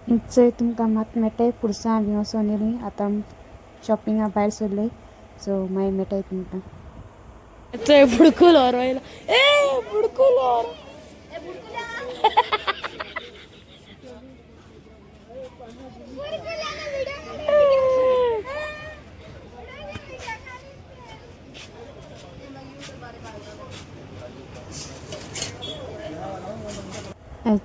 चोय तुमकां मात मेळटाय पुरसां आमी वचोन येयली आतां शॉपिंगा भायर सरले सो मागीर मेळटाय तुमकां चोय बुडकूल रोयलो ए बुडकूल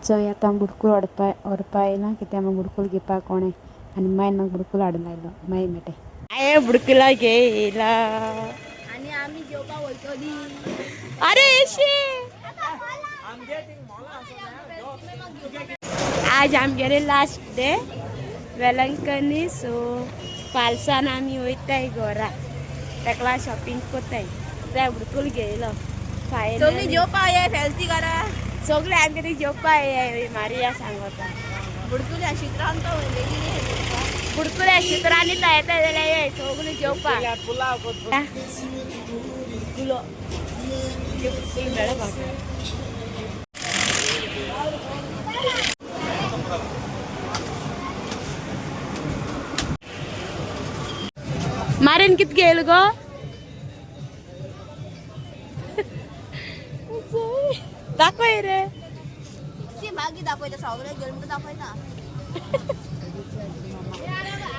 चोय आतां बुडकूल व्हरपा येयला कित्याक म्हाका बुडकूल घेवपाक कोणें आनी मागीर म्हाका बुडकूल हाडून आयलो मागीर मेळटाय बुडकुला घेयला आणि आम्ही जेवपा वयतली अरे आज आमगेले लास्ट डे वेलंकनी सो फालसान आमी वयताय घरा तेका शॉपिंग कोत्ताय ते बुडकूल घेयलो सगळी जेवपा ये फॅन्सी करा सगळे आमगे जेवपा मारिया सांगता बुडकुल्या शित्रांत बुडकुल्या शित्रांनी येता जाल्यार ये सगळी जेवपा मारेन कित गेल गो दाखय रे मागी दाखयता सगळे गेम दाखयता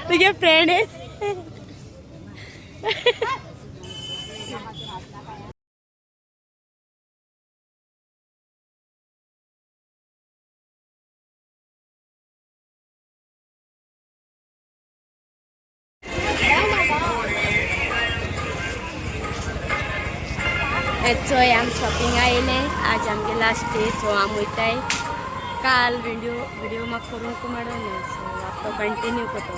तुझे फ्रेंड आहे चोय आम शॉपिंग आयले आज आमगे लास्ट डे सो आम वयताय काल वीडियो म्हाका करूंक मेळना सो आतां कंटिन्यू करता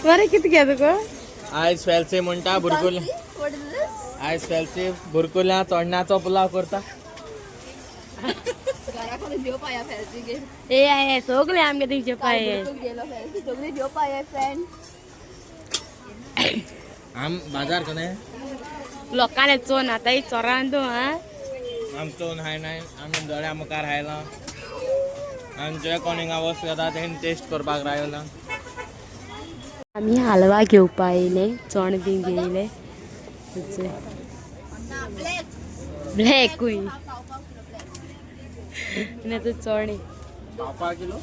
बरें कितें घे तुका आयज फेलसे म्हणटा बुरकुल्या आयज फेलसे बुरकुल्या चोडण्याचो पुलाव करता जेवपा या फॅन्सी गेम ए सगळे आमगे तिचे पाय गेलो फॅन्सी सगळी जेवपा ये फ्रेंड आम बाजार कोणे लोकांनी चोन आतां ही चोरान तूं हा आमचो हाय नाय आमी दोळ्या मुखार हायला आमचे कोणींग वस्त येता तेणी टेस्ट करपाक रावला आमी हालवा घेवपा येयले चोण बी घेयले ब्लॅकूय तूं चोणे पाव किलो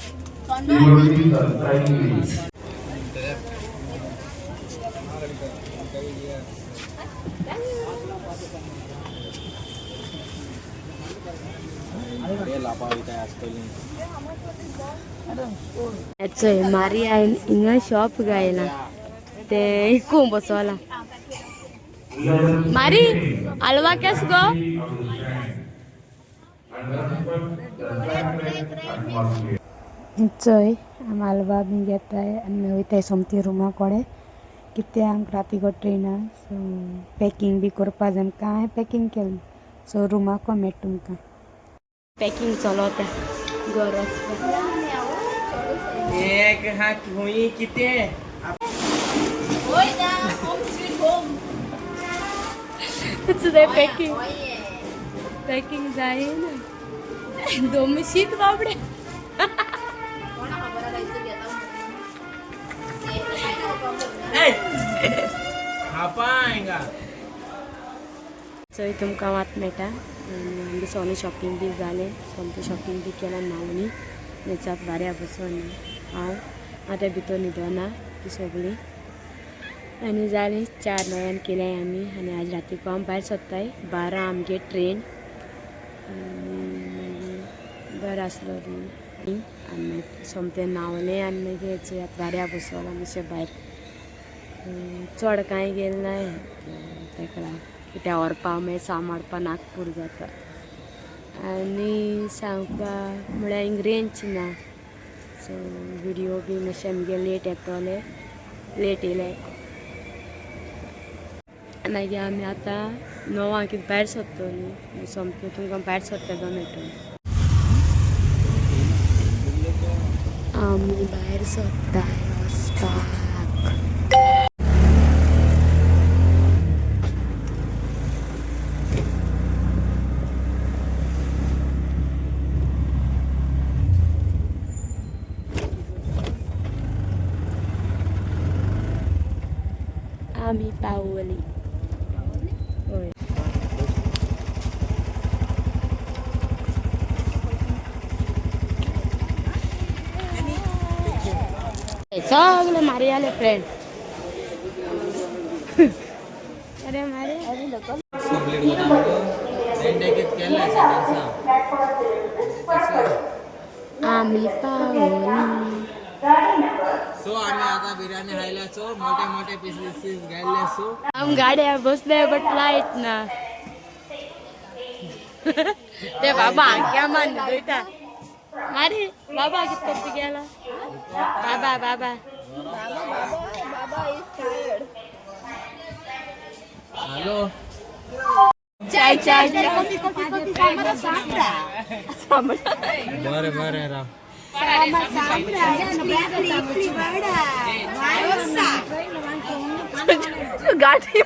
मारी हिंगा शॉप गायला ते इकू बसवला मारी हलवा केस गो चोय आम हलवा बी घेताय आनी वयताय सोमती रुमा कोडे कित्याक आमकां राती ट्रेन सो पॅकींग बी करपा जाय आमकां हांवें पॅकींग केलें सो रुमाको मेळटा तुमकां पॅकींग चलोता घर एक हा हुई किती होय ना होम स्वीट होम पॅकींग जाय ना दोमशीत बाबडे चोय तुमकां वाट मेळटा आमगे सोने शॉपिंग बी जालें सोमतें शॉपिंग बी केलां नावनी नेचाक वाऱ्या बसोन हांव आतां भितर न्हिदना ती सगळीं आनी जालीं 4 नव्यान केल्याय आमी आनी आज रातीको आमी भायर सरताय 12 आमगे ट्रेन आनी मागीर बरो आसलो आनी मागीर सोमतें न्हांवलें आनी मागीर चोय आतां वाऱ्या बसोला मातशें भायर चड कांय गेलें नाय तेका लागून कित्याक व्हरपा मागीर सांबाळपा नागपूर जाता आनी सांगपा म्हळ्यार हिंग रेंज ना सो व्हिडिओ बी मातशें आमगे लेट येतोले लेट येयले मागीर आमी आतां 9 कितें भायर सरतलीं सोमतें तुमकां भायर सरता मेळटलें आमी भायर सरता वचपाक आमी पावली होय सगळे मारे आले फ्रेंड अरे मारे आम्ही पावली सो आम्ही आता बिर्याणी खायल्याचो मोठे मोठे पीसेस घ्यायल्याचो आम गाड्या बसले बट लाईट ना ते बाबा क्या मान दोयता मारे बाबा किती गेला बाबा बाबा बाबा is tired. हॅलो चाय चाय बरं बरं राव गाडी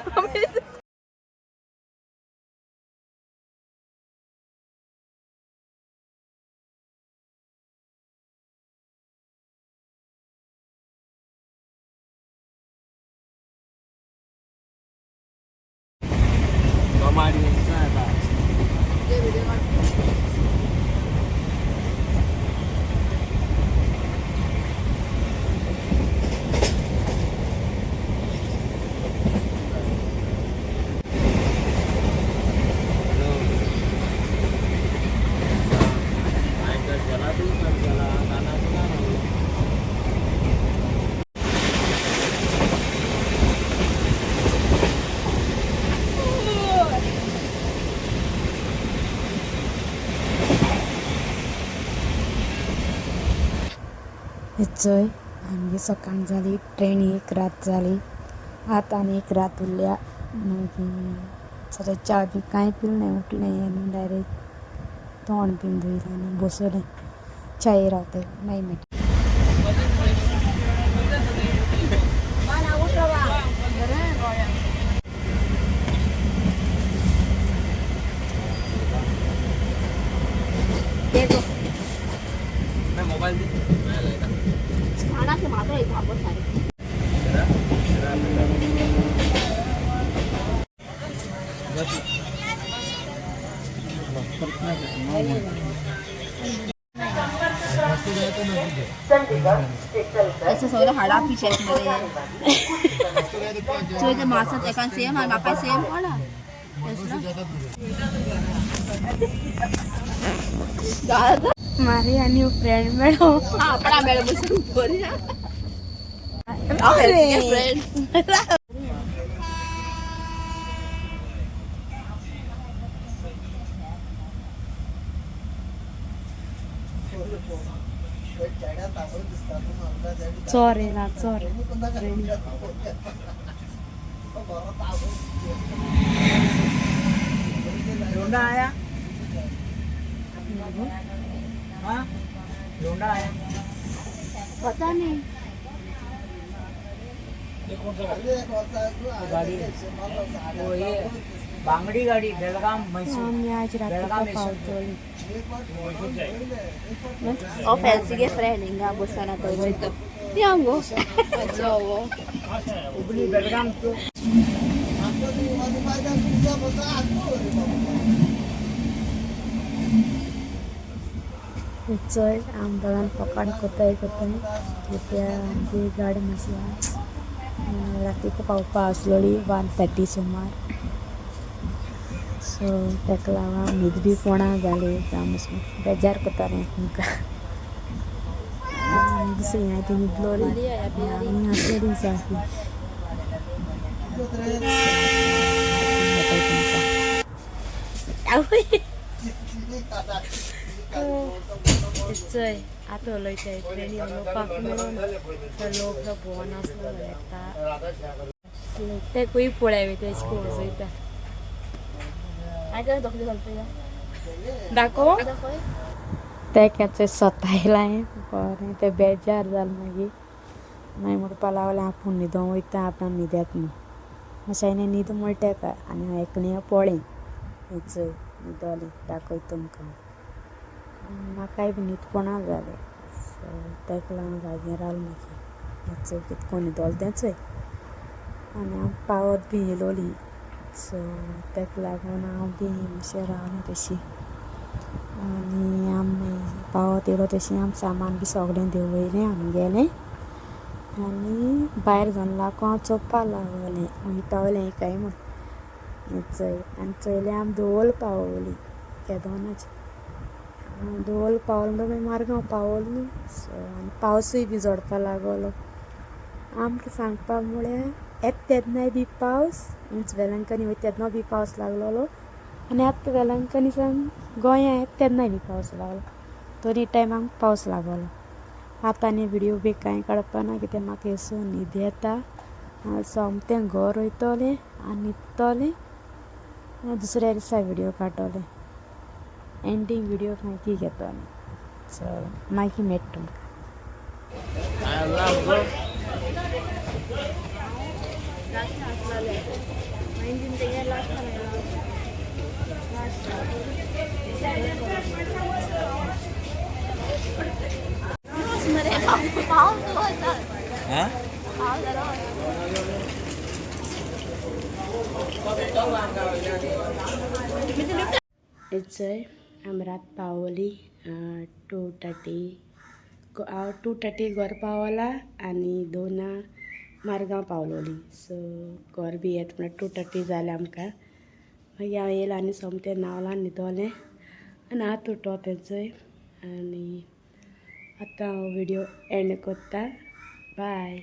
चोय आमगे सकाळ जाली ट्रेन एक रात जाली आतां आनी एक रात उरल्या मागीर सगळें च्या बी कांय पिलें ना उठलें आनी डायरेक्ट तोंड बीन धुयलें आनी बसलें च्याये रावता मागीर मेळटा मोबाईल खाना के मात्रा एक भागो सारे ऐसे सगळं हाडा पिशे मरे ते मासात एकान सेम आणि म्हाका सेम पडा मारी आनी फ्रेंड मेळो आपणा मेळ बसून बरी फ्रेंड चोर येला चोर लोंडा आया हाँ लोंडा आया पता नहीं गाड़ी वो ये बांगडी गाडी बेळगाम मैसूर आम्ही आज रात्री पावतली o felsige föreningar bussarna tar ut upp. Piango. Hubli बेळगाम तो चोय आम दोगान पकड कोताय त्या आमची गाडी मातशी रातीक पावपा आसलोली 1:30 सुमार सो ताका लागून न्हीद बी कोणा जाली जावं बेजार कोतालें तुमकां दुसरी हांवें ती न्हिदलोली आमी आसलोली सारकी चय आतां उलयताय ट्रेनी उलोवपाक मेळून तर लोक भोंवन आसलो येता ते खूंय पळय तेश को वचयता आयच्या दोकली घालता दाखोव दाखय ते केचे सतायलाय बरें ते बेजार जालें मागीर म्हणपा लागलें आपूण न्हिदों वयता आपणान न्हिदेत न्हू अशें न्हीद म्हण तेका आनी हांव एकलें पळय चय न्हिदोलें दाखय तुमकां म्हाकाय बी न्हीदपणा जालें सो तेका लागून जागेर रावलें मागीर चय कितको न्हिदोलें तें चय आनी हांव पावत बी येयलोली सो तेका लागून हांव बी मातशें रावलें तशी आनी आमी पावत येयलो तशी आमी सामान बी सगळें देंवयलें आमी गेलें आनी भायर जावन लागून हांव चोवपा लागलें आमी पावलें काय म्हूण चय आनी चयलें आमी धवल पावोली केदोनाचें धवल पावलो म्हणटकीर मागीर मारगांव पावोली सो आनी पावसूय बी झोडपा लागलो आमकां सांगपा म्हळ्यार येत तेन्नाय बी पावस मीन्स वेलंकनी वयता तेन्ना बी पावस लागलोलो आनी आतां वेलंकनी सावन गोंया येता तेन्नाय बी पावस लागलो दोनी टायमाक पावस लागलो आतां आनी व्हिडियो बी कांय काडपाना कित्याक म्हाका एसो न्हीद येता सोमतें घर वयतलें आनी न्हिदतलें आनी दुसऱ्या दिसा व्हिडियो काडटलें एंडींग व्हिडियो मागीर घेतलें चल मागीर मेळटा तुमकां लास्ट आसलेले मागीर तेगे लास्ट मरे पावस वयता हां पावस जालो चय आमी रात पावली 2:30 हांव 2:30 घर पावला आनी 2 मारगांव पावलोली सो घर बी येता म्हळ्यार 2:30 जालें आमकां मागीर हांव येयलें आनी सोमतें न्हावलां न्हिदोलें आनी आतां उठोलें चय आनी आतां हांव व्हिडियो एंड कोत्ता बाय